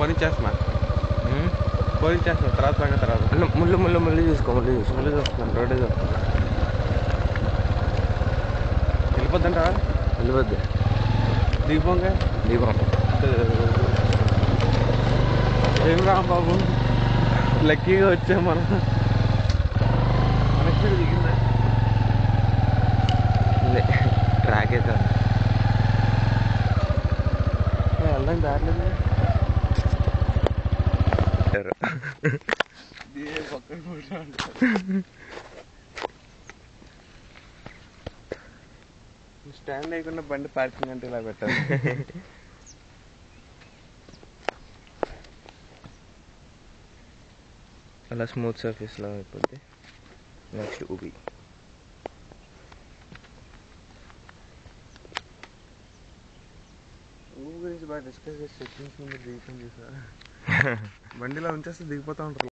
పోనిచ్చేస్తున్నా పోనిచ్చేస్తున్నా తర్వాత సంగతి తర్వాత ముళ్ళు చూసుకో చూస్తున్నాను రోడ్డు చూస్తున్నా వెళ్ళిపోద్దంటా వెళ్ళిపోద్ది దీపంగా దీపం ఏం రా బాబు లక్కీగా వచ్చాం మనం మనకి దిగిందా ట్రాక్ అయితే వెళ్దాం దారిలేదు స్టాండ్ లేకుండా బండి పార్కింగ్ అంటే ఇలా పెట్టాలి అలా స్మూత్ సర్ఫేస్లో అయిపోద్ది నెక్స్ట్ ఊబి గురించి బాగా డిస్కస్ చేసి చెప్పింది దిగుతుంది సార్ బండిలో ఉంచేస్తే దిగిపోతా ఉంటారు